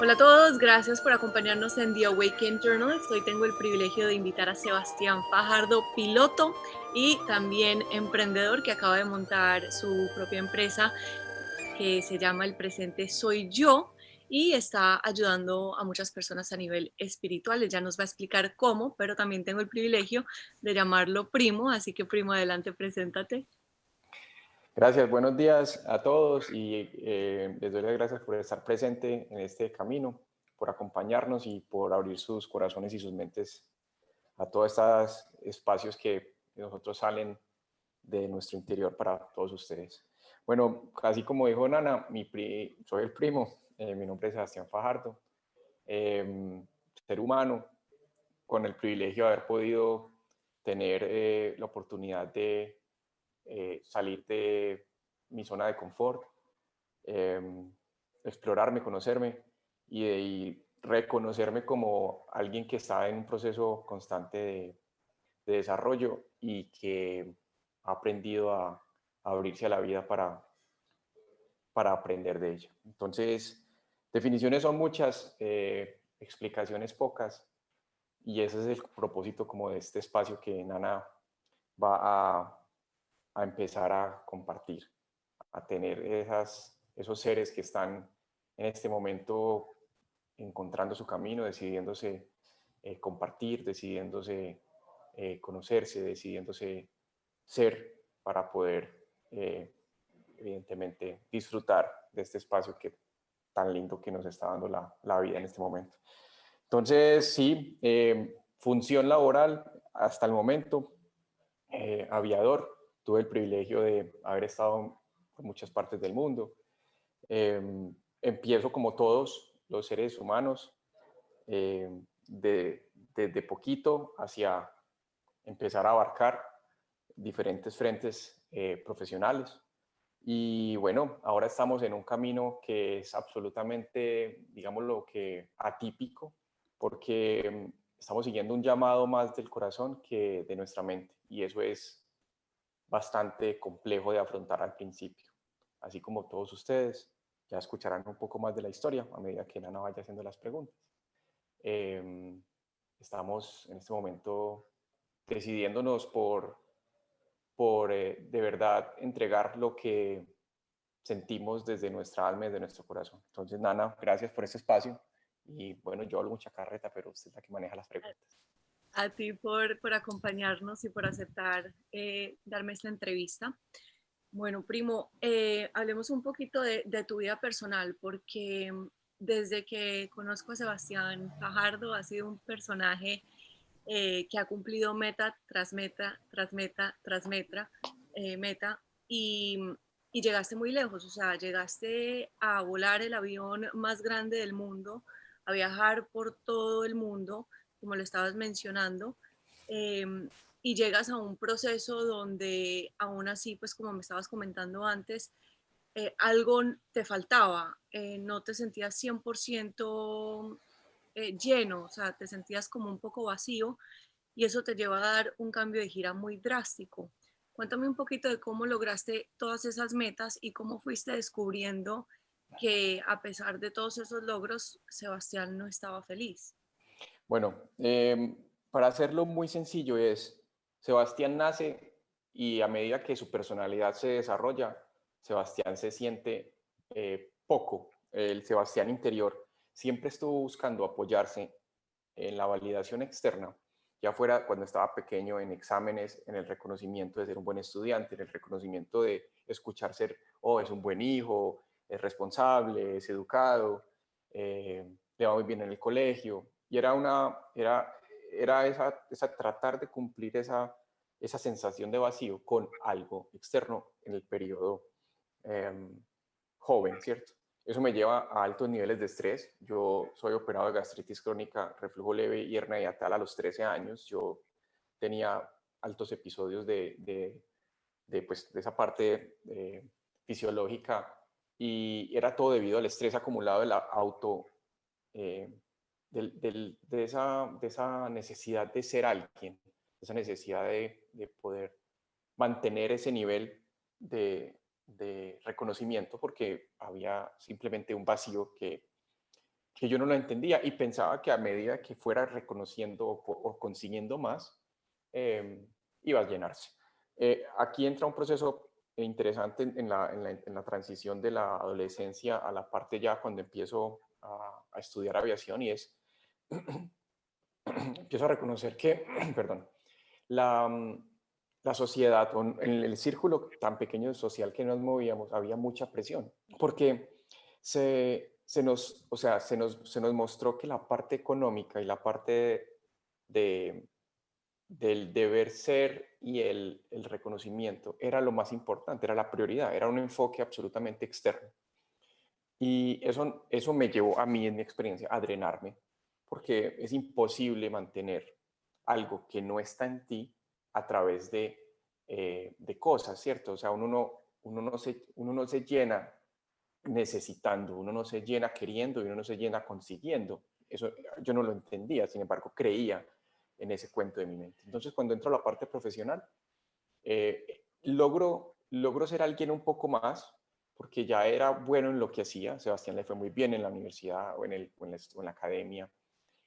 Hola a todos, gracias por acompañarnos en The Awaken Journal. Hoy tengo el privilegio de invitar a Sebastián Fajardo, piloto y también emprendedor que acaba de montar su propia empresa que se llama El Presente Soy Yo y está ayudando a muchas personas a nivel espiritual. Él ya nos va a explicar cómo, pero también tengo el privilegio de llamarlo primo, así que primo, adelante, preséntate. Gracias, buenos días a todos y les doy las gracias por estar presente en este camino, por acompañarnos y por abrir sus corazones y sus mentes a todos estos espacios que de nosotros salen de nuestro interior para todos ustedes. Bueno, así como dijo Nana, soy el primo, mi nombre es Sebastián Fajardo, eh, ser humano con el privilegio de haber podido tener la oportunidad de salir de mi zona de confort, eh, explorarme, conocerme y reconocerme como alguien que está en un proceso constante de desarrollo y que ha aprendido a abrirse a la vida para aprender de ella. Entonces, definiciones son muchas, explicaciones pocas, y ese es el propósito como de este espacio que Nana va a empezar a compartir, a tener esos seres que están en este momento encontrando su camino, decidiéndose compartir, decidiéndose conocerse, decidiéndose ser para poder, evidentemente, disfrutar de este espacio tan lindo que nos está dando la vida en este momento. Entonces, sí, función laboral hasta el momento, aviador. Tuve el privilegio de haber estado en muchas partes del mundo. Eh, Empiezo como todos los seres humanos, eh, desde poquito hacia empezar a abarcar diferentes frentes profesionales. Y bueno, ahora estamos en un camino que es absolutamente, digamos, lo que atípico, porque estamos siguiendo un llamado más del corazón que de nuestra mente. Y eso es bastante complejo de afrontar al principio. Así como todos ustedes ya escucharán un poco más de la historia a medida que Nana vaya haciendo las preguntas. Eh, Estamos en este momento decidiéndonos por de verdad entregar lo que sentimos desde nuestra alma y de nuestro corazón. Entonces, Nana, gracias por este espacio. Y bueno, yo hablo mucha carreta, pero usted es la que maneja las preguntas. A ti por acompañarnos y por aceptar darme esta entrevista. Bueno, primo, hablemos un poquito de tu vida personal, porque desde que conozco a Sebastián Fajardo ha sido un personaje que ha cumplido meta tras meta, tras meta, tras meta, meta y, y llegaste muy lejos, o sea, llegaste a volar el avión más grande del mundo, a viajar por todo el mundo, como lo estabas mencionando, eh, y llegas a un proceso donde aún así, pues como me estabas comentando antes, algo te faltaba, no te sentías 100% lleno, o sea, te sentías como un poco vacío y eso te lleva a dar un cambio de gira muy drástico. Cuéntame un poquito de cómo lograste todas esas metas y cómo fuiste descubriendo que a pesar de todos esos logros, Sebastián no estaba feliz. Bueno, para hacerlo muy sencillo es, Sebastián nace y a medida que su personalidad se desarrolla, Sebastián se siente poco. El Sebastián interior siempre estuvo buscando apoyarse en la validación externa, ya fuera cuando estaba pequeño en exámenes, en el reconocimiento de ser un buen estudiante, en el reconocimiento de escuchar ser, oh, es un buen hijo, es responsable, es educado, le va muy bien en el colegio. Y era esa tratar de cumplir esa sensación de vacío con algo externo en el periodo eh, joven, ¿cierto? Eso me lleva a altos niveles de estrés. Yo soy operado de gastritis crónica, reflujo leve y hernia hiatal a los 13 años. Yo tenía altos episodios de esa parte fisiológica y era todo debido al estrés acumulado de la eh, de esa necesidad de ser alguien, esa necesidad de poder mantener ese nivel de reconocimiento porque había simplemente un vacío que que yo no lo entendía y pensaba que a medida que fuera reconociendo o consiguiendo más, eh, iba a llenarse. Aquí entra un proceso interesante en la transición de la adolescencia a la parte ya cuando empiezo a estudiar aviación y es, empiezo a reconocer que, perdón, la, la sociedad, o en el círculo tan pequeño social que nos movíamos, había mucha presión, porque se nos, o sea, se nos mostró que la parte económica y la parte de, del deber ser y el reconocimiento era lo más importante, era la prioridad, era un enfoque absolutamente externo. Y eso me llevó a mí, en mi experiencia, a drenarme, porque es imposible mantener algo que no está en ti a través de cosas, ¿cierto? O sea, uno no se llena necesitando, uno no se llena queriendo y uno no se llena consiguiendo. Eso yo no lo entendía, sin embargo, creía en ese cuento de mi mente. Entonces, cuando entro a la parte profesional, logro ser alguien un poco más, porque ya era bueno en lo que hacía. Sebastián le fue muy bien en la universidad o en la academia.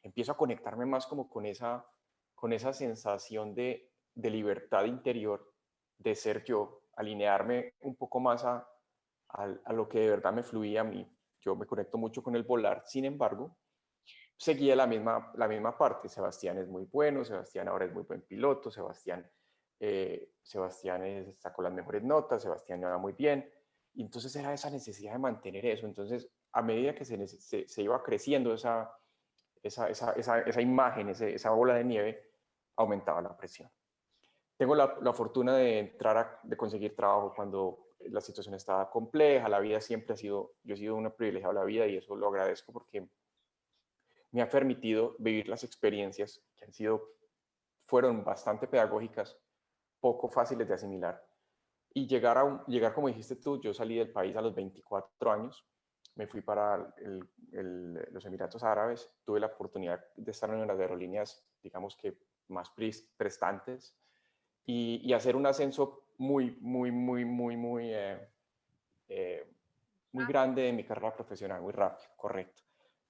Empiezo a conectarme más como con esa sensación de libertad interior, de ser yo, alinearme un poco más a lo que de verdad me fluía a mí. Yo me conecto mucho con el volar, sin embargo, seguía la misma parte. Sebastián es muy bueno, Sebastián ahora es muy buen piloto, Sebastián sacó las mejores notas, Sebastián le va muy bien. Y entonces era esa necesidad de mantener eso. Entonces, a medida que se iba creciendo esa imagen, esa bola de nieve, aumentaba la presión. Tengo la fortuna de de conseguir trabajo cuando la situación estaba compleja, la vida siempre ha sido, yo he sido una privilegiada de la vida y eso lo agradezco porque me ha permitido vivir las experiencias que fueron bastante pedagógicas, poco fáciles de asimilar. Y llegar, como dijiste tú, yo salí del país a los 24 años, me fui para los Emiratos Árabes, tuve la oportunidad de estar en las aerolíneas, digamos que más prestantes, y hacer un ascenso eh, muy grande en mi carrera profesional, muy rápido, correcto.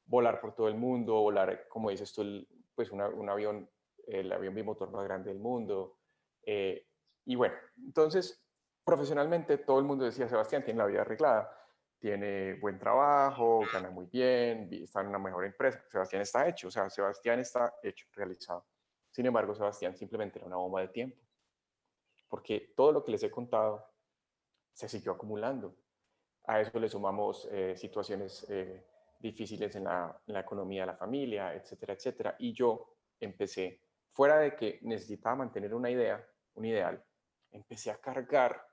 Volar por todo el mundo, volar, como dices tú, pues un avión, el avión bimotor más grande del mundo. eh, y bueno, entonces, profesionalmente todo el mundo decía, Sebastián tiene la vida arreglada, tiene buen trabajo, gana muy bien, está en una mejor empresa. Sebastián está hecho, o sea, Sebastián está hecho, realizado. Sin embargo, Sebastián simplemente era una bomba de tiempo, porque todo lo que les he contado se siguió acumulando. A eso le sumamos situaciones difíciles en la economía de la familia, etcétera, etcétera. Y yo empecé, fuera de que necesitaba mantener una idea, un ideal, empecé a cargar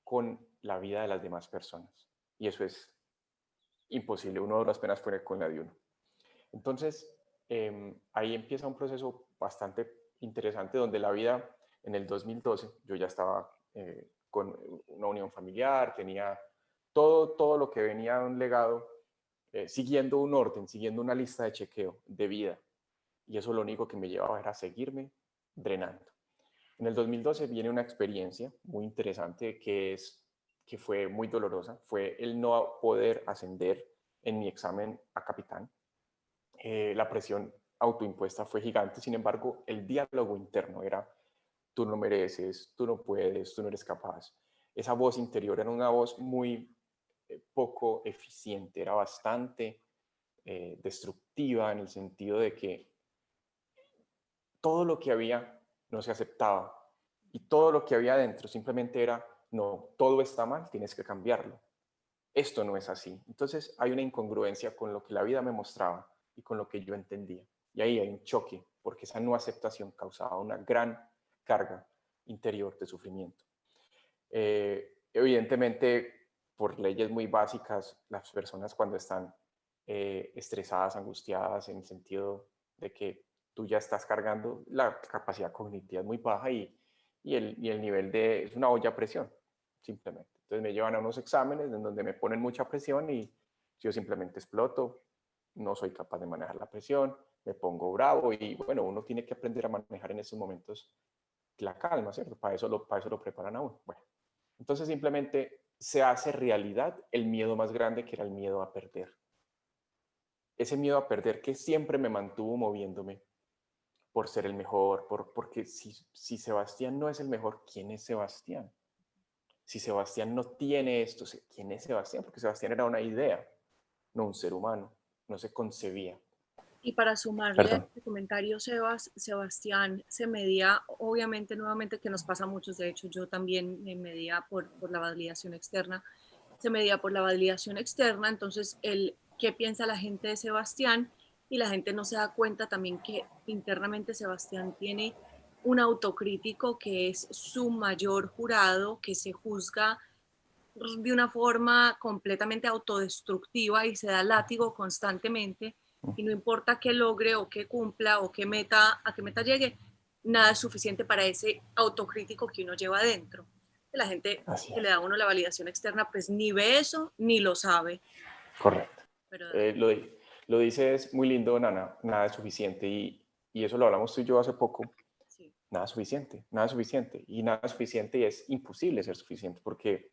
con la vida de las demás personas. Y eso es imposible. Uno de las penas fuera con la de uno. Entonces, ahí empieza un proceso bastante interesante donde la vida, en el 2012, yo ya estaba con una unión familiar, tenía todo lo que venía de un legado, siguiendo un orden, siguiendo una lista de chequeo de vida. Y eso lo único que me llevaba era seguirme drenando. En el 2012 viene una experiencia muy interesante que fue muy dolorosa, fue el no poder ascender en mi examen a capitán. La presión autoimpuesta fue gigante, sin embargo, el diálogo interno era, tú no mereces, tú no puedes, tú no eres capaz. Esa voz interior era una voz muy poco eficiente, era bastante destructiva en el sentido de que todo lo que había no se aceptaba y todo lo que había dentro simplemente era, no, todo está mal, tienes que cambiarlo. Esto no es así. Entonces hay una incongruencia con lo que la vida me mostraba y con lo que yo entendía. Y ahí hay un choque, porque esa no aceptación causaba una gran carga interior de sufrimiento. Evidentemente, por leyes muy básicas, las personas cuando están estresadas, angustiadas, en el sentido de que tú ya estás cargando, la capacidad cognitiva es muy baja y el nivel es una olla a presión, simplemente. Entonces me llevan a unos exámenes en donde me ponen mucha presión y yo simplemente exploto, no soy capaz de manejar la presión, me pongo bravo y bueno, uno tiene que aprender a manejar en esos momentos la calma, ¿cierto? Para eso lo preparan a uno. Bueno, entonces simplemente se hace realidad el miedo más grande que era el miedo a perder. ese miedo a perder que siempre me mantuvo moviéndome por ser el mejor, porque si Sebastián no es el mejor, ¿quién es Sebastián? Si Sebastián no tiene esto, ¿quién es Sebastián? Porque Sebastián era una idea, no un ser humano, no se concebía. Y para sumarle a Perdón. este comentario, Sebastián se medía, obviamente, nuevamente, que nos pasa a muchos, de hecho, yo también me medía por la validación externa, se medía por la validación externa, entonces, qué piensa la gente de Sebastián, y la gente no se da cuenta también que internamente Sebastián tiene un autocrítico que es su mayor jurado, que se juzga de una forma completamente autodestructiva y se da látigo constantemente y no importa qué logre o qué cumpla o qué meta, a qué meta llegue, nada es suficiente para ese autocrítico que uno lleva adentro. La gente Así que le es, da a uno la validación externa pues ni ve eso ni lo sabe. correcto. Pero Lo dices muy lindo, Nana, nada es suficiente y eso lo hablamos tú y yo hace poco. sí, Nada es suficiente, nada es suficiente y nada es suficiente y es imposible ser suficiente porque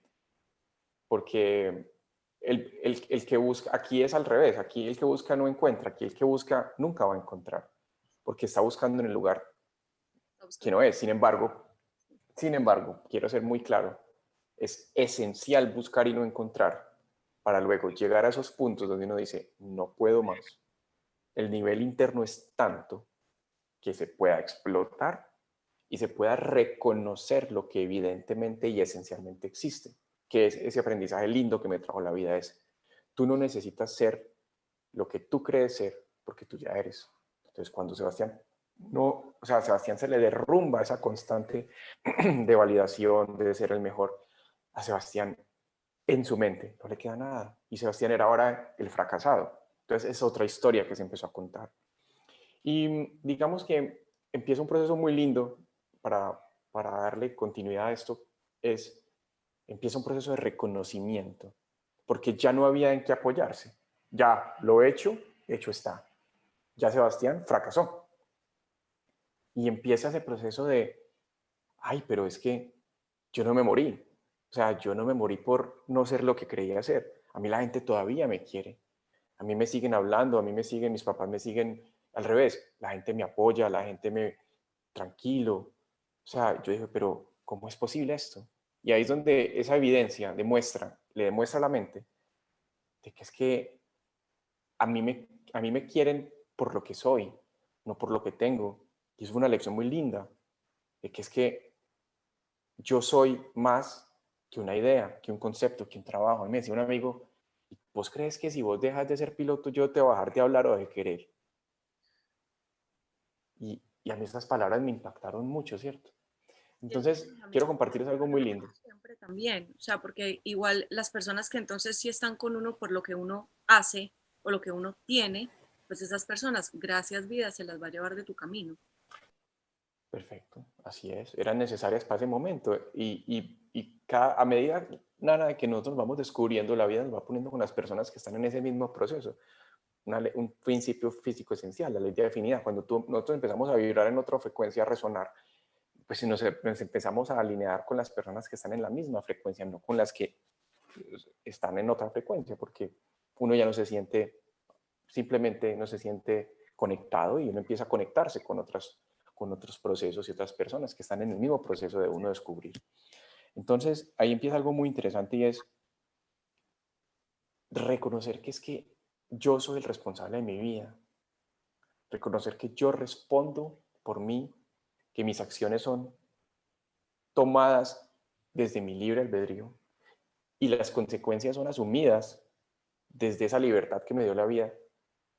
el que busca, aquí es al revés, aquí el que busca no encuentra, aquí el que busca nunca va a encontrar, porque está buscando en el lugar está que buscando. no es. Sin embargo, quiero ser muy claro, es esencial buscar y no encontrar para luego llegar a esos puntos donde uno dice, no puedo más. El nivel interno es tanto que se pueda explotar y se pueda reconocer lo que evidentemente y esencialmente existe, que es ese aprendizaje lindo que me trajo la vida, es, tú no necesitas ser lo que tú crees ser, porque tú ya eres. Entonces, cuando Sebastián no, o sea, a Sebastián se le derrumba esa constante de validación, de ser el mejor, a Sebastián en su mente no le queda nada. Y Sebastián era ahora el fracasado. Entonces, es otra historia que se empezó a contar. Y digamos que empieza un proceso muy lindo para, para darle continuidad a esto, es, empieza un proceso de reconocimiento, porque ya no había en qué apoyarse. Ya lo hecho está. Ya Sebastián fracasó. Y empieza ese proceso de, ay, pero es que yo no me morí. O sea, yo no me morí por no ser lo que creía ser. A mí la gente todavía me quiere. A mí me siguen hablando, a mí me siguen, mis papás me siguen al revés. La gente me apoya, la gente me tranquilo. O sea, yo digo, pero ¿cómo es posible esto? Y ahí es donde esa evidencia le demuestra a la mente de que es que a mí me quieren por lo que soy, no por lo que tengo. Y es una lección muy linda, de que es que yo soy más que una idea, que un concepto, que un trabajo. A mí me decía un amigo, ¿vos crees que si vos dejas de ser piloto, yo te voy a dejar de hablar o de querer? Y a mí esas palabras me impactaron mucho, ¿cierto? Y es un Entonces, quiero pensamiento compartirles algo muy lindo. siempre también, o sea, porque igual las personas que entonces sí están con uno por lo que uno hace o lo que uno tiene, pues esas personas, gracias vida, se las va a llevar de tu camino. Perfecto, así es. Eran necesarias para ese momento. Y a medida, nada, de que nosotros vamos descubriendo, la vida nos va poniendo con las personas que están en ese mismo proceso. Un principio físico esencial, la ley de afinidad. Cuando nosotros empezamos a vibrar en otra frecuencia, a resonar, pues si nos empezamos a alinear con las personas que están en la misma frecuencia, no con las que están en otra frecuencia, porque uno ya no se siente, simplemente no se siente conectado y uno empieza a conectarse con otros procesos y otras personas que están en el mismo proceso de uno descubrir. Entonces, ahí empieza algo muy interesante y es reconocer que es que yo soy el responsable de mi vida, reconocer que yo respondo por mí, que mis acciones son tomadas desde mi libre albedrío y las consecuencias son asumidas desde esa libertad que me dio la vida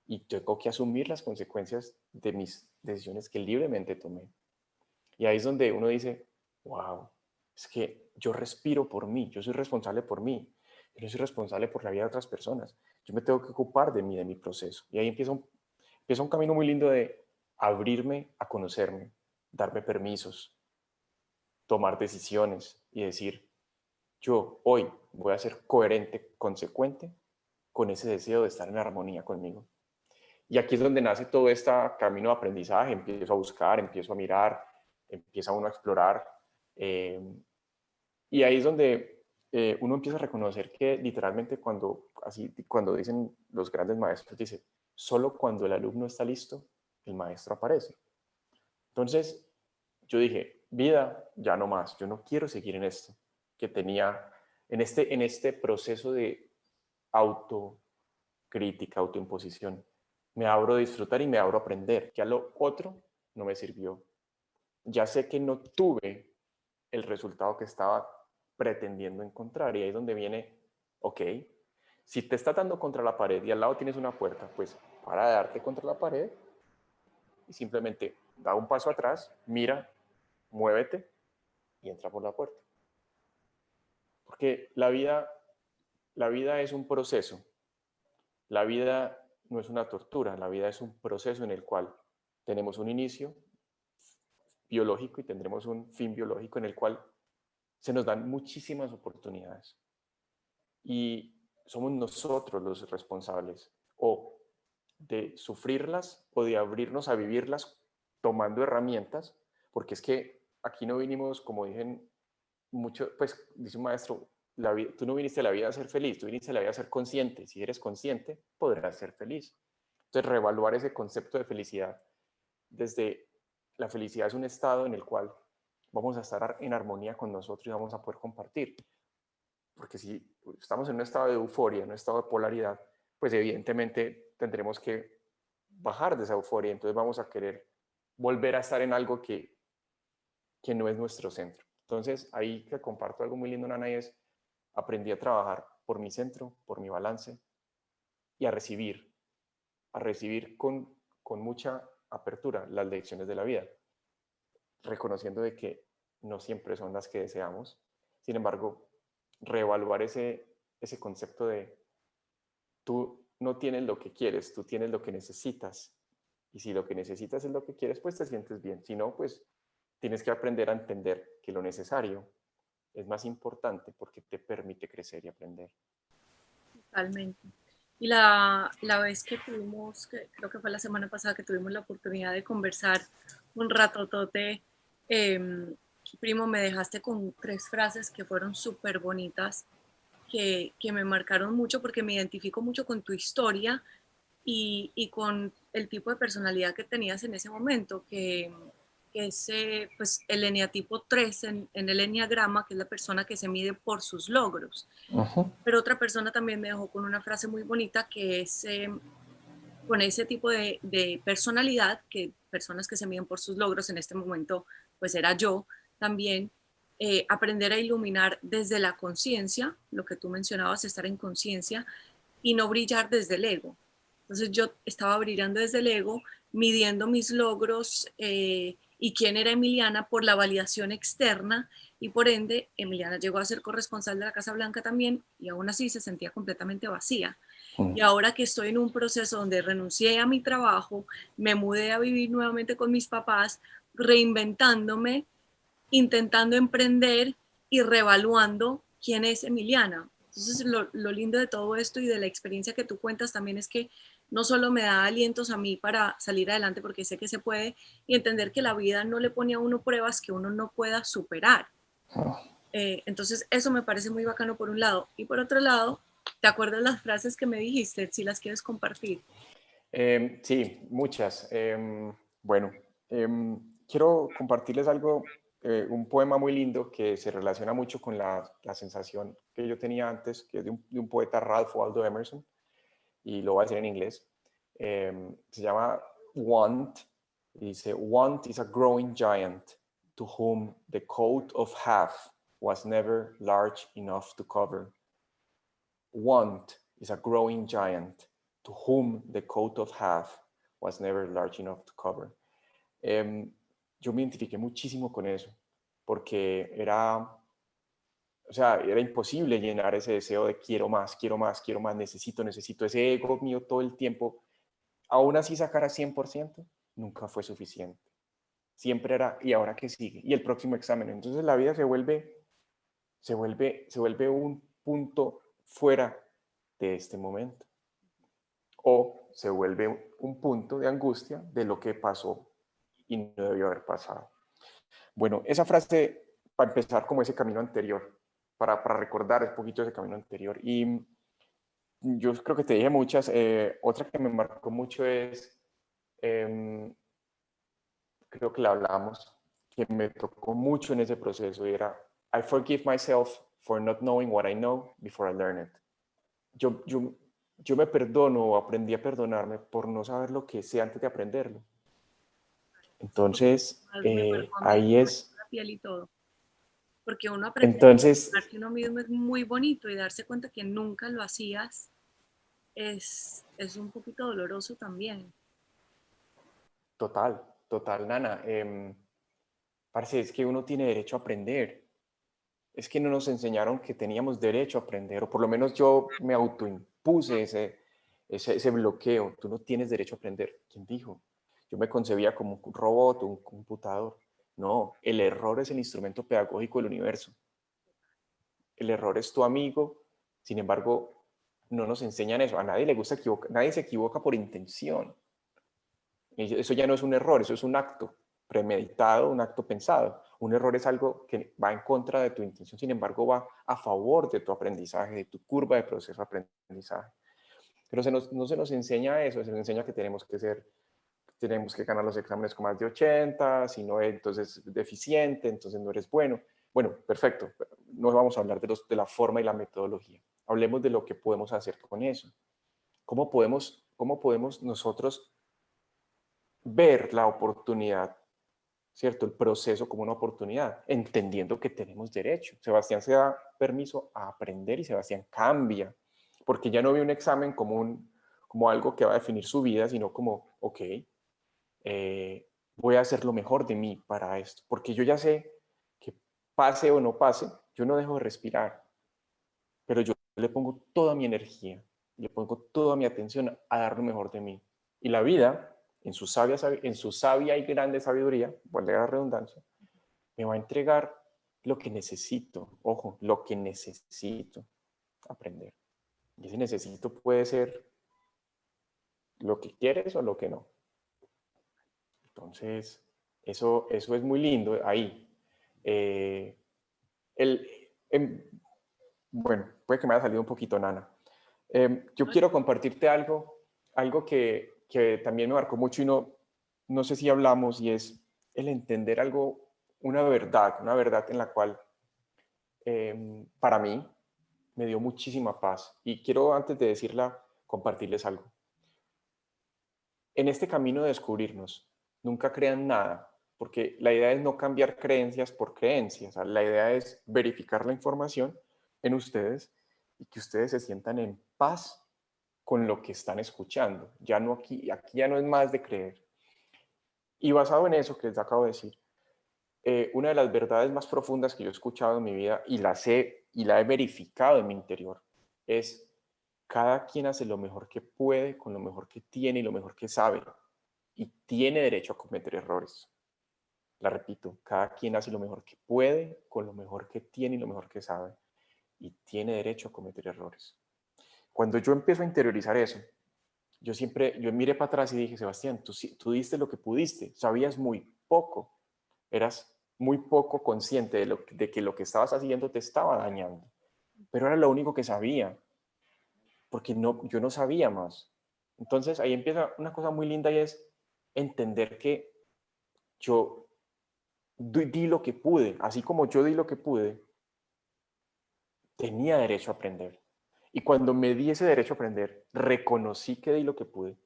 y tengo que asumir las consecuencias de mis decisiones que libremente tomé. Y ahí es donde uno dice, wow, es que yo respiro por mí, yo soy responsable por mí, yo no soy responsable por la vida de otras personas, yo me tengo que ocupar de mí, de mi proceso. Y ahí empieza un camino muy lindo de abrirme a conocerme, darme permisos, tomar decisiones y decir, yo hoy voy a ser coherente, consecuente con ese deseo de estar en armonía conmigo. Y aquí es donde nace todo este camino de aprendizaje, empiezo a buscar, empiezo a mirar, empieza uno a explorar. eh, y ahí es donde uno empieza a reconocer que literalmente cuando dicen los grandes maestros, dice, solo cuando el alumno está listo, el maestro aparece. Entonces, yo dije, vida, ya no más, yo no quiero seguir en esto que tenía, en este proceso de autocrítica, autoimposición. Me abro a disfrutar y me abro a aprender. Ya lo otro no me sirvió. Ya sé que no tuve el resultado que estaba pretendiendo encontrar. Y ahí es donde viene, ok, si te estás dando contra la pared y al lado tienes una puerta, pues para de darte contra la pared y simplemente da un paso atrás, mira, muévete y entra por la puerta. Porque la vida es un proceso. La vida no es una tortura, la vida es un proceso en el cual tenemos un inicio biológico y tendremos un fin biológico en el cual se nos dan muchísimas oportunidades. Y somos nosotros los responsables o de sufrirlas o de abrirnos a vivirlas tomando herramientas, porque es que aquí no vinimos, como dicen mucho, pues dice un maestro, tú no viniste a la vida a ser feliz, tú viniste a la vida a ser consciente. Si eres consciente, podrás ser feliz. Entonces, reevaluar ese concepto de felicidad desde la felicidad es un estado en el cual vamos a estar en armonía con nosotros y vamos a poder compartir. Porque si estamos en un estado de euforia, en un estado de polaridad, pues evidentemente tendremos que bajar de esa euforia. Entonces vamos a querer volver a estar en algo que no es nuestro centro. Entonces ahí que comparto algo muy lindo, Nana, y es aprendí a trabajar por mi centro, por mi balance y a recibir con mucha apertura las lecciones de la vida, reconociendo de que no siempre son las que deseamos. Sin embargo, reevaluar ese concepto de tú no tienes lo que quieres, tú tienes lo que necesitas. Y si lo que necesitas es lo que quieres, pues te sientes bien. Si no, pues tienes que aprender a entender que lo necesario es más importante porque te permite crecer y aprender. Totalmente. Y la vez que tuvimos, que creo que fue la semana pasada, que tuvimos la oportunidad de conversar un ratotote, primo, me dejaste con 3 frases que fueron súper bonitas, que me marcaron mucho porque me identifico mucho con tu historia y con el tipo de personalidad que tenías en ese momento, que es pues, el eneatipo 3 en el eneagrama, que es la persona que se mide por sus logros. Pero otra persona también me dejó con una frase muy bonita que es con ese tipo de personalidad, que personas que se miden por sus logros, en este momento pues era yo también, aprender a iluminar desde la conciencia, lo que tú mencionabas, estar en conciencia y no brillar desde el ego. Entonces yo estaba brillando desde el ego, midiendo mis logros y quién era Emiliana por la validación externa y por ende Emiliana llegó a ser corresponsal de la Casa Blanca también y aún así se sentía completamente vacía. Y ahora que estoy en un proceso donde renuncié a mi trabajo, me mudé a vivir nuevamente con mis papás, reinventándome, intentando emprender y reevaluando quién es Emiliana. Entonces, lo lindo de todo esto y de la experiencia que tú cuentas también es que no solo me da alientos a mí para salir adelante, porque sé que se puede, y entender que la vida no le pone a uno pruebas que uno no pueda superar. Entonces, eso me parece muy bacano por un lado. Y por otro lado, ¿te acuerdas las frases que me dijiste? Si las quieres compartir. Sí, muchas. Bueno, quiero compartirles algo, un poema muy lindo que se relaciona mucho con la sensación que yo tenía antes, que es de un poeta, Ralph Waldo Emerson, y lo voy a decir en inglés. Se llama Want, y dice, Want is a growing giant to whom the coat of half was never large enough to cover. Want is a growing giant to whom the coat of half was never large enough to cover. Yo me identifiqué muchísimo con eso, porque o sea, era imposible llenar ese deseo de quiero más, quiero más, quiero más, necesito ese ego mío todo el tiempo. Aún así sacar a 100% nunca fue suficiente. Siempre era, ¿y ahora qué sigue? Y el próximo examen. Entonces la vida se vuelve un punto fuera de este momento. O se vuelve un punto de angustia de lo que pasó y no debió haber pasado. Bueno, esa frase, para empezar como ese camino anterior, para recordar un poquito ese camino anterior. Y yo creo que te dije muchas. Otra que me marcó mucho es, em, creo que la hablamos, que me tocó mucho en ese proceso y era, I forgive myself for not knowing what I know before I learn it. Yo, yo, yo me perdono o aprendí a perdonarme por no saber lo que sé antes de aprenderlo. Entonces, Me marcó a mí, ahí es, la piel y todo. Porque uno aprender entonces, a que uno mismo es muy bonito y darse cuenta que nunca lo hacías es un poquito doloroso también. total, total, Nana. Parce, es que uno tiene derecho a aprender. Es que no nos enseñaron que teníamos derecho a aprender, o por lo menos yo me autoimpuse ese bloqueo. Tú no tienes derecho a aprender. ¿Quién dijo? Yo me concebía como un robot, un computador. No, el error es el instrumento pedagógico del universo. El error es tu amigo, sin embargo, no nos enseñan eso. A nadie le gusta equivocar, nadie se equivoca por intención. Eso ya no es un error, eso es un acto premeditado, un acto pensado. Un error es algo que va en contra de tu intención, sin embargo, va a favor de tu aprendizaje, de tu curva de proceso de aprendizaje. Pero no se nos enseña eso, se nos enseña que tenemos que ganar los exámenes con más de 80, si no, entonces deficiente, entonces no eres bueno. Bueno, perfecto, no vamos a hablar de la forma y la metodología. Hablemos de lo que podemos hacer con eso. Cómo podemos nosotros ver la oportunidad, ¿cierto? El proceso como una oportunidad, entendiendo que tenemos derecho. Sebastián se da permiso a aprender y Sebastián cambia, porque ya no ve un examen como algo que va a definir su vida, sino como, ok, voy a hacer lo mejor de mí para esto, porque yo ya sé que pase o no pase, yo no dejo de respirar, pero yo le pongo toda mi energía, le pongo toda mi atención a dar lo mejor de mí. Y la vida, en su sabia y grande sabiduría, vuelve a la redundancia, me va a entregar lo que necesito, ojo, lo que necesito aprender. Y ese necesito puede ser lo que quieres o lo que no. Entonces, eso es muy lindo ahí. Eh, el, em, bueno, puede que me haya salido un poquito nana. Yo quiero compartirte algo que también me marcó mucho y no sé si hablamos, y es el entender algo, una verdad en la cual para mí me dio muchísima paz. Y quiero, antes de decirla, compartirles algo. En este camino de descubrirnos, nunca crean nada, porque la idea es no cambiar creencias por creencias. O sea, la idea es verificar la información en ustedes y que ustedes se sientan en paz con lo que están escuchando. Ya no aquí ya no es más de creer. Y basado en eso que les acabo de decir, una de las verdades más profundas que yo he escuchado en mi vida y la he verificado en mi interior es cada quien hace lo mejor que puede con lo mejor que tiene y lo mejor que sabe y tiene derecho a cometer errores. La repito, cada quien hace lo mejor que puede con lo mejor que tiene y lo mejor que sabe y tiene derecho a cometer errores. Cuando yo empiezo a interiorizar eso, yo miré para atrás y dije, Sebastián, tú diste lo que pudiste, sabías muy poco, eras muy poco consciente de que lo que estabas haciendo te estaba dañando, pero era lo único que sabía, porque yo no sabía más. Entonces ahí empieza una cosa muy linda y es entender que yo di lo que pude, así como yo di lo que pude, tenía derecho a aprender. Y cuando me di ese derecho a aprender, reconocí que di lo que pude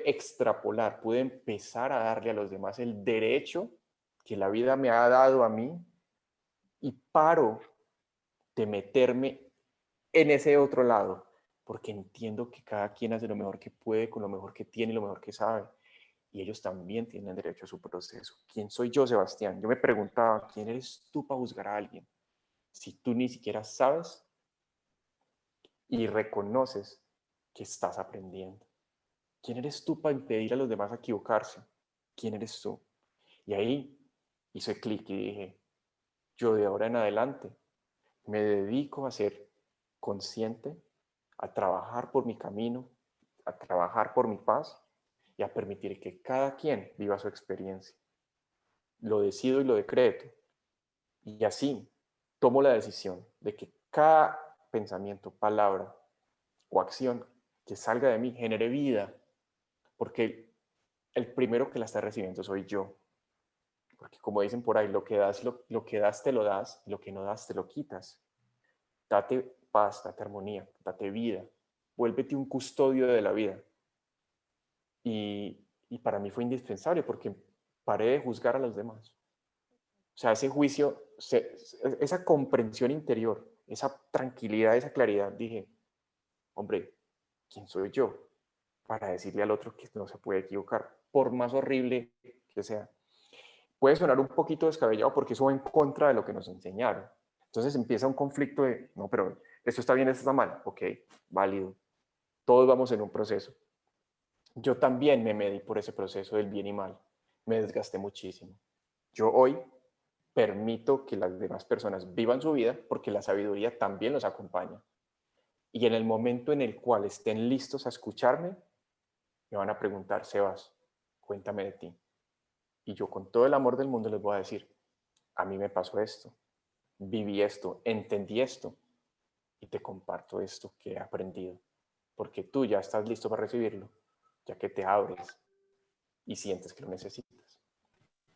extrapolar, pude empezar a darle a los demás el derecho que la vida me ha dado a mí y paro de meterme en ese otro lado, porque entiendo que cada quien hace lo mejor que puede con lo mejor que tiene y lo mejor que sabe. Y ellos también tienen derecho a su proceso. ¿Quién soy yo, Sebastián? Yo me preguntaba, ¿quién eres tú para juzgar a alguien? Si tú ni siquiera sabes y reconoces que estás aprendiendo. ¿Quién eres tú para impedir a los demás equivocarse? ¿Quién eres tú? Y ahí hice clic y dije, yo de ahora en adelante me dedico a ser consciente, a trabajar por mi camino, a trabajar por mi paz y a permitir que cada quien viva su experiencia. Lo decido y lo decreto. Y así tomo la decisión de que cada pensamiento, palabra, o acción que salga de mí genere vida, porque el primero que la está recibiendo soy yo. Porque como dicen por ahí, lo que das, lo que das te lo das, lo que no das te lo quitas. Date paz, date armonía, date vida. Vuélvete un custodio de la vida. Y para mí fue indispensable porque paré de juzgar a los demás. O sea, ese juicio, esa comprensión interior, esa tranquilidad, esa claridad, dije, hombre, ¿quién soy yo para decirle al otro que no se puede equivocar? Por más horrible que sea. Puede sonar un poquito descabellado porque eso va en contra de lo que nos enseñaron. Entonces empieza un conflicto de, no, pero esto está bien, esto está mal. Ok, válido. Todos vamos en un proceso. Yo también me medí por ese proceso del bien y mal. Me desgasté muchísimo. Yo hoy permito que las demás personas vivan su vida porque la sabiduría también los acompaña. Y en el momento en el cual estén listos a escucharme, me van a preguntar, Sebas, cuéntame de ti. Y yo con todo el amor del mundo les voy a decir, a mí me pasó esto, viví esto, entendí esto y te comparto esto que he aprendido. Porque tú ya estás listo para recibirlo, ya que te abres y sientes que lo necesitas.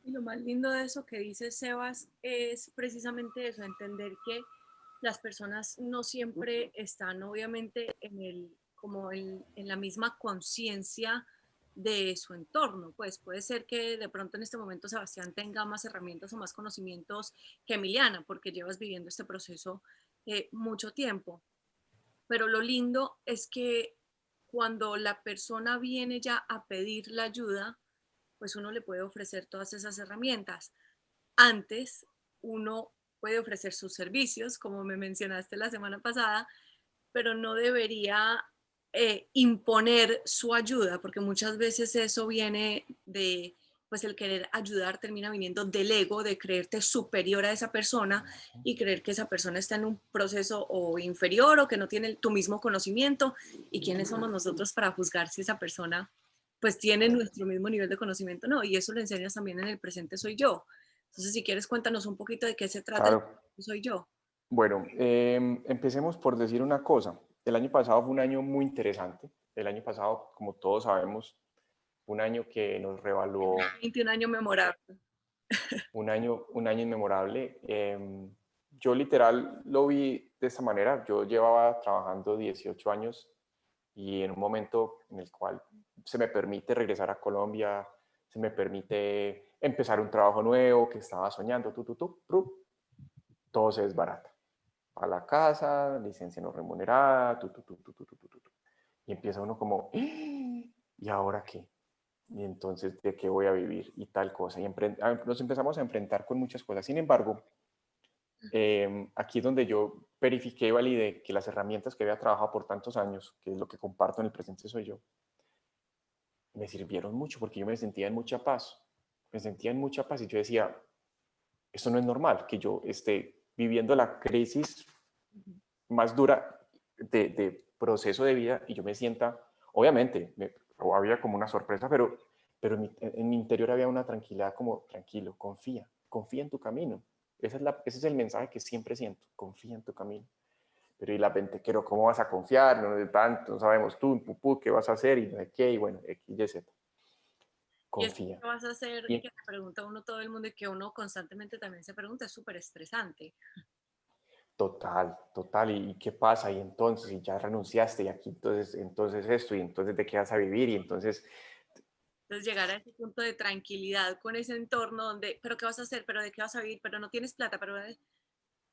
Y lo más lindo de eso que dice Sebas es precisamente eso, entender que las personas no siempre están obviamente en la misma conciencia de su entorno. Pues puede ser que de pronto en este momento Sebastián tenga más herramientas o más conocimientos que Emiliana, porque llevas viviendo este proceso mucho tiempo. Pero lo lindo es que cuando la persona viene ya a pedir la ayuda, pues uno le puede ofrecer todas esas herramientas. Antes, uno puede ofrecer sus servicios, como me mencionaste la semana pasada, pero no debería imponer su ayuda, porque muchas veces eso viene de, pues el querer ayudar termina viniendo del ego, de creerte superior a esa persona y creer que esa persona está en un proceso o inferior o que no tiene tu mismo conocimiento. ¿Y quiénes somos nosotros para juzgar si esa persona pues tiene nuestro mismo nivel de conocimiento? No, y eso lo enseñas también en el presente soy yo. Entonces, si quieres, cuéntanos un poquito de qué se trata el Claro. soy yo. Bueno, empecemos por decir una cosa. El año pasado fue un año muy interesante. El año pasado, como todos sabemos, fue un año que nos revaluó, 21 años memorable. un año inmemorable. Yo literal lo vi de esta manera. Yo llevaba trabajando 18 años y en un momento en el cual se me permite regresar a Colombia, se me permite empezar un trabajo nuevo que estaba soñando, todo se desbarata. A la casa, licencia no remunerada, y empieza uno como, ¿y ahora qué? Y entonces, ¿de qué voy a vivir? Y tal cosa. Y nos empezamos a enfrentar con muchas cosas. Sin embargo, aquí es donde yo verifiqué y validé que las herramientas que había trabajado por tantos años, que es lo que comparto en el presente soy yo, me sirvieron mucho porque yo me sentía en mucha paz. Me sentía en mucha paz y yo decía, esto no es normal, que yo esté viviendo la crisis más dura de proceso de vida y yo me sienta, obviamente, había como una sorpresa, pero en mi interior había una tranquilidad como, tranquilo, confía en tu camino. Ese es el mensaje que siempre siento, confía en tu camino. Pero y la gente, pero ¿cómo vas a confiar? No de tanto, no sabemos tú, pupú, qué vas a hacer y no sé qué, y bueno, X, Y, Z. Y es Confía. que vas a hacer Y que te pregunta uno todo el mundo y que uno constantemente también se pregunta, es súper estresante. total, total, ¿y qué pasa? Y entonces, y ya renunciaste, y aquí entonces esto, y entonces te quedas a vivir, y entonces Entonces llegar a ese punto de tranquilidad con ese entorno donde, pero ¿qué vas a hacer? ¿Pero de qué vas a vivir? Pero no tienes plata, pero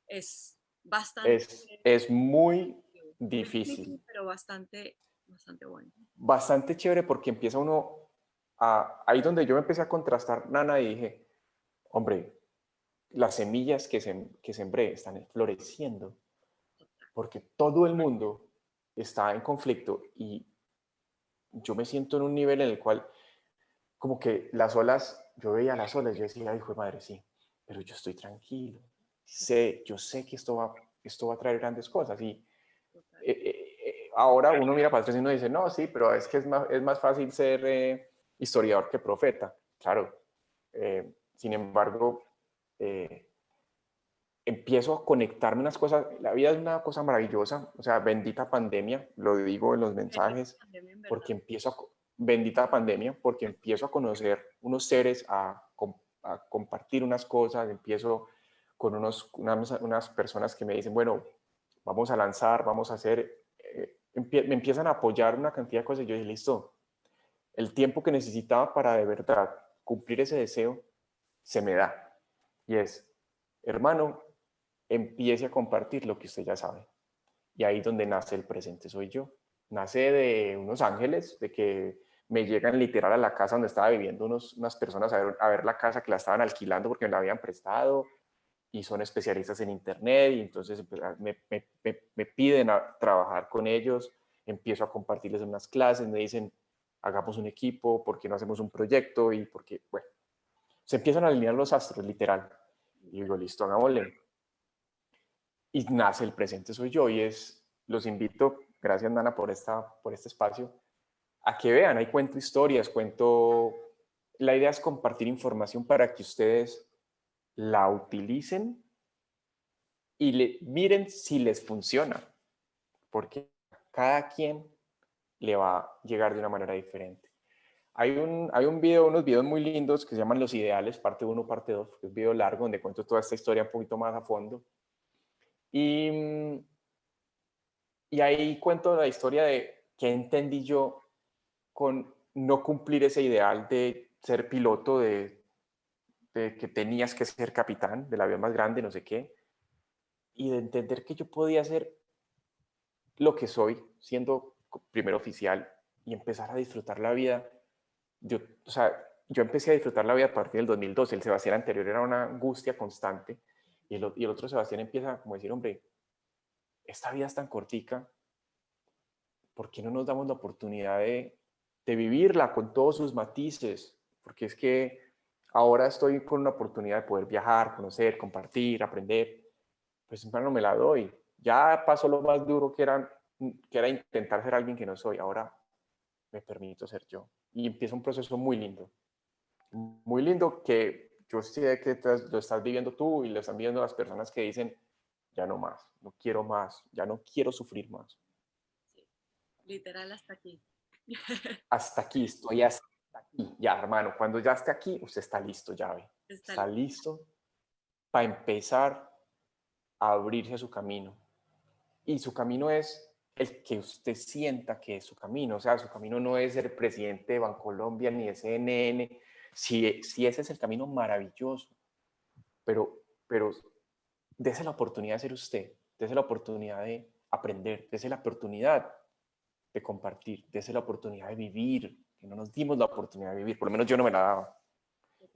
es bastante, es muy muy difícil, difícil, pero bastante, bastante bueno. bastante chévere porque empieza uno ahí donde yo me empecé a contrastar, Nana, y dije, hombre, las semillas que sembré están floreciendo porque todo el mundo está en conflicto y yo me siento en un nivel en el cual como que las olas, yo veía las olas, yo decía, ay, hijo de madre, sí, pero yo estoy tranquilo, yo sé que esto va a traer grandes cosas y ahora uno mira para atrás y uno dice, no, sí, pero es que es más fácil ser historiador que profeta. Claro. Sin embargo, empiezo a conectarme unas cosas. La vida es una cosa maravillosa, o sea, bendita pandemia, lo digo en los Bendita mensajes, pandemia, en verdad. porque bendita pandemia, porque empiezo a conocer unos seres, a compartir unas cosas, empiezo con unas personas que me dicen, bueno, vamos a lanzar, vamos a hacer, me empiezan a apoyar una cantidad de cosas, y yo dije, listo, el tiempo que necesitaba para de verdad cumplir ese deseo, se me da. Y es, hermano, empiece a compartir lo que usted ya sabe. Y ahí es donde nace el presente soy yo. Nace de unos ángeles, de que me llegan literal a la casa donde estaba viviendo unas personas a ver la casa que la estaban alquilando porque me la habían prestado y son especialistas en internet y entonces me piden a trabajar con ellos, empiezo a compartirles unas clases, me dicen, hagamos un equipo, ¿por qué no hacemos un proyecto? Y porque, bueno, se empiezan a alinear los astros, literal. Y digo, listo, hagámosle. Y nace el presente soy yo y los invito, gracias Nana por este espacio, a que vean, ahí cuento historias, la idea es compartir información para que ustedes la utilicen y miren si les funciona, porque cada quien le va a llegar de una manera diferente. Hay un video, unos videos muy lindos que se llaman Los Ideales, parte uno parte 2, que es un video largo donde cuento toda esta historia un poquito más a fondo. Y, y ahí cuento la historia de qué entendí yo con no cumplir ese ideal de ser piloto, de que tenías que ser capitán del avión más grande, no sé qué, y de entender que yo podía ser lo que soy, siendo primer oficial, y empezar a disfrutar la vida. O sea, yo empecé a disfrutar la vida a partir del 2012. El Sebastián anterior era una angustia constante, y el otro Sebastián empieza como a decir, hombre, esta vida es tan cortica, ¿por qué no nos damos la oportunidad de vivirla con todos sus matices? Porque es que ahora estoy con una oportunidad de poder viajar, conocer, compartir, aprender, pues siempre no me la doy. Ya pasó lo más duro que era intentar ser alguien que no soy, ahora me permito ser yo. Y empieza un proceso muy lindo que yo sé que lo estás viviendo tú y lo están viviendo las personas que dicen, ya no más, no quiero más, ya no quiero sufrir más. Sí, literal hasta aquí. Hasta aquí, estoy hasta aquí. Ya, hermano, cuando ya esté aquí, usted está listo, ya ve. Está Está listo. listo para empezar a abrirse a su camino. Y su camino es el que usted sienta que es su camino. O sea, su camino no es ser presidente de Bancolombia ni de CNN. Si ese es el camino, maravilloso. Pero dése la oportunidad de ser usted. Dése la oportunidad de aprender. Dése la oportunidad de compartir. Dése la oportunidad de vivir. Que no nos dimos la oportunidad de vivir. Por lo menos yo no me la daba.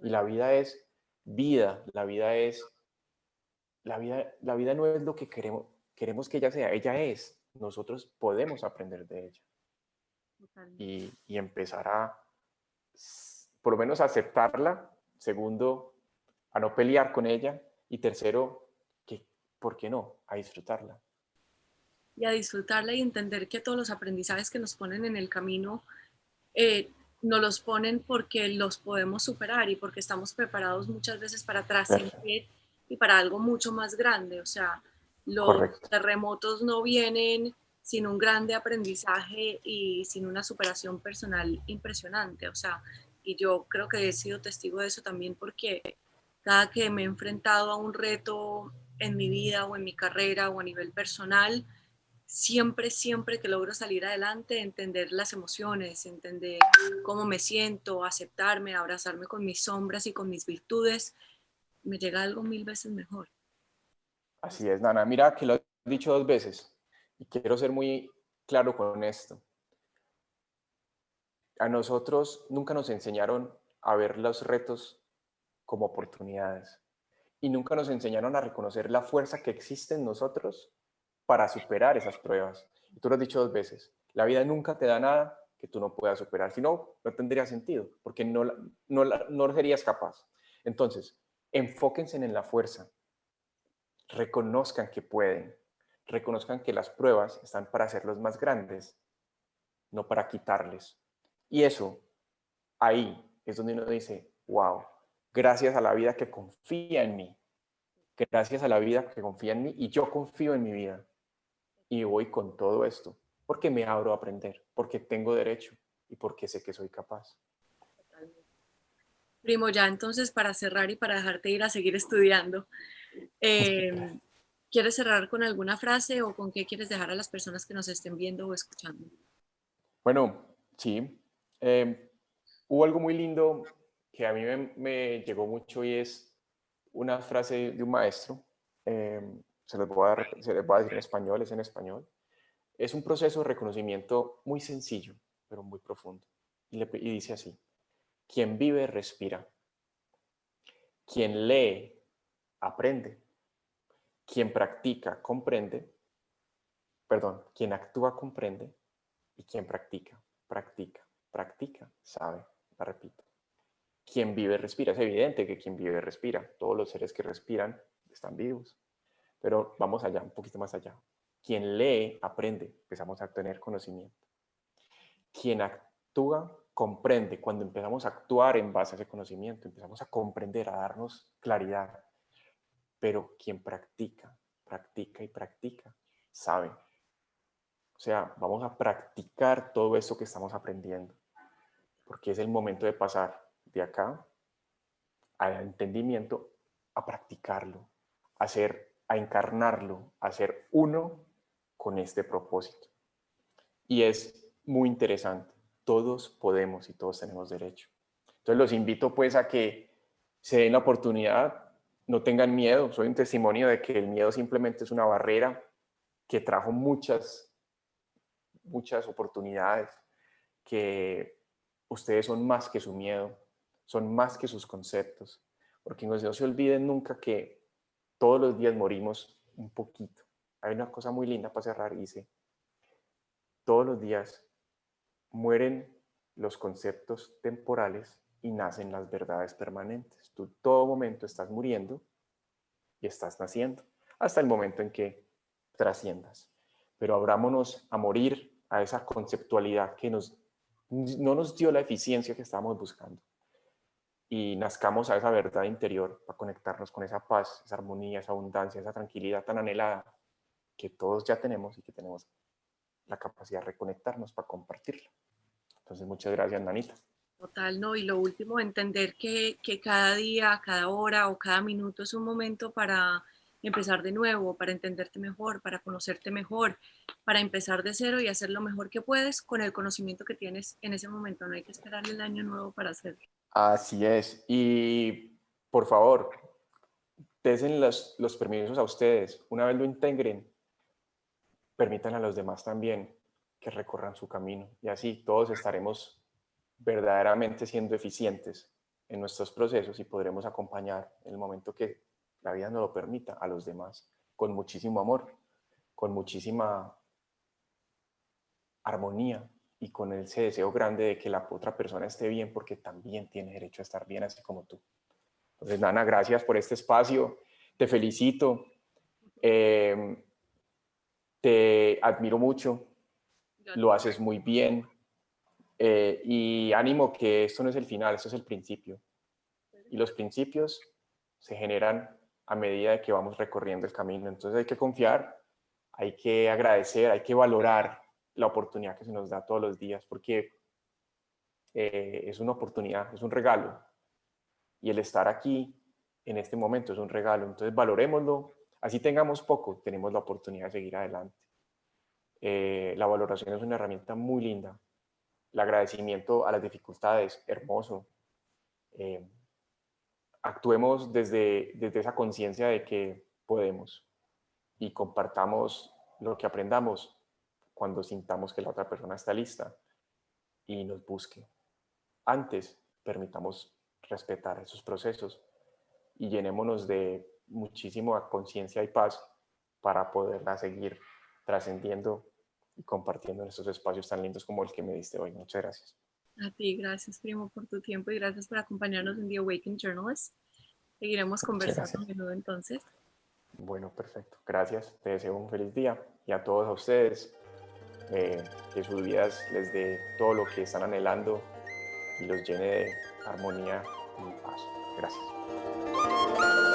Y la vida es vida. La vida no es lo que queremos que ella sea. Ella es. Nosotros podemos aprender de ella. Totalmente. Y empezar por lo menos, a aceptarla. Segundo, a no pelear con ella. Y tercero, que, ¿por qué no? A disfrutarla. Y a disfrutarla y entender que todos los aprendizajes que nos ponen en el camino eh, nos los ponen porque los podemos superar y porque estamos preparados muchas veces para Perfecto. trascender y para algo mucho más grande. O sea, los Correcto. terremotos no vienen sin un grande aprendizaje y sin una superación personal impresionante. O sea, y yo creo que he sido testigo de eso también porque cada que me he enfrentado a un reto en mi vida o en mi carrera o a nivel personal, siempre que logro salir adelante, entender las emociones, entender cómo me siento, aceptarme, abrazarme con mis sombras y con mis virtudes, me llega algo mil veces mejor. Así es, Nana. Mira que lo has dicho dos veces y quiero ser muy claro con esto. A nosotros nunca nos enseñaron a ver los retos como oportunidades y nunca nos enseñaron a reconocer la fuerza que existe en nosotros para superar esas pruebas. Y tú lo has dicho dos veces. La vida nunca te da nada que tú no puedas superar. Si no, no tendría sentido, porque no serías capaz. Entonces, enfóquense en la fuerza. Reconozcan que pueden. Reconozcan que las pruebas están para hacerlos más grandes, no para quitarles. Y eso, ahí es donde uno dice, wow, gracias a la vida que confía en mí. gracias a la vida que confía en mí y yo confío en mi vida y voy con todo esto, porque me abro a aprender, porque tengo derecho y porque sé que soy capaz. Primo, ya entonces para cerrar y para dejarte ir a seguir estudiando, eh, ¿quieres cerrar con alguna frase o con qué quieres dejar a las personas que nos estén viendo o escuchando? Bueno, sí, hubo algo muy lindo que a mí me llegó mucho y es una frase de un maestro, se les voy a decir en español, es en español. Es un proceso de reconocimiento muy sencillo, pero muy profundo. Y dice así: quien vive, respira. Quien lee, aprende. Quien practica, comprende. Perdón, quien actúa, comprende. Y quien practica, practica, practica, sabe. La repito. Quien vive, respira. Es evidente que quien vive, respira. Todos los seres que respiran están vivos. Pero vamos allá, un poquito más allá. Quien lee, aprende. Empezamos a tener conocimiento. Quien actúa, comprende. Cuando empezamos a actuar en base a ese conocimiento, empezamos a comprender, a darnos claridad. Pero quien practica, practica y practica, sabe. O sea, vamos a practicar todo esto que estamos aprendiendo, porque es el momento de pasar de acá al entendimiento a practicarlo, a encarnarlo, a ser uno con este propósito. Y es muy interesante. Todos podemos y todos tenemos derecho. Entonces los invito pues a que se den la oportunidad, no tengan miedo. Soy un testimonio de que el miedo simplemente es una barrera que trajo muchas oportunidades, que ustedes son más que su miedo, son más que sus conceptos, porque no se olviden nunca que todos los días morimos un poquito. Hay una cosa muy linda para cerrar, dice: todos los días mueren los conceptos temporales y nacen las verdades permanentes. Tú todo momento estás muriendo y estás naciendo, hasta el momento en que trasciendas. Pero abrámonos a morir a esa conceptualidad que no nos dio la eficiencia que estábamos buscando, y nazcamos a esa verdad interior para conectarnos con esa paz, esa armonía, esa abundancia, esa tranquilidad tan anhelada que todos ya tenemos y que tenemos la capacidad de reconectarnos para compartirla. Entonces, muchas gracias, Nanita. Total, ¿no? Y lo último, entender que cada día, cada hora o cada minuto es un momento para empezar de nuevo, para entenderte mejor, para conocerte mejor, para empezar de cero y hacer lo mejor que puedes con el conocimiento que tienes en ese momento. No hay que esperar el año nuevo para hacerlo. Así es. Y por favor, desen los permisos a ustedes. Una vez lo integren, permitan a los demás también que recorran su camino. Y así todos estaremos verdaderamente siendo eficientes en nuestros procesos y podremos acompañar en el momento que la vida nos lo permita a los demás con muchísimo amor, con muchísima armonía y con ese deseo grande de que la otra persona esté bien, porque también tiene derecho a estar bien, así como tú. Entonces, Nana, gracias por este espacio, te felicito, eh, te admiro mucho, lo haces muy bien, y ánimo, que esto no es el final, esto es el principio. Y los principios se generan a medida de que vamos recorriendo el camino. Entonces hay que confiar, hay que agradecer, hay que valorar la oportunidad que se nos da todos los días, porque es una oportunidad, es un regalo. Y el estar aquí en este momento es un regalo. Entonces valorémoslo. Así tengamos poco, tenemos la oportunidad de seguir adelante. La valoración es una herramienta muy linda. El agradecimiento a las dificultades, hermoso. Eh, Actuemos desde esa conciencia de que podemos, y compartamos lo que aprendamos cuando sintamos que la otra persona está lista y nos busque. Antes, permitamos respetar esos procesos y llenémonos de muchísima conciencia y paz para poderla seguir trascendiendo y compartiendo en estos espacios tan lindos como el que me diste hoy. Muchas gracias. A ti, gracias, primo, por tu tiempo y gracias por acompañarnos en The Awakened Journalist. Seguiremos Muchas conversando a gracias. menudo entonces. Bueno, perfecto. Gracias. Te deseo un feliz día, y a todos a ustedes, que sus vidas les dé todo lo que están anhelando y los llene de armonía y paz. Gracias.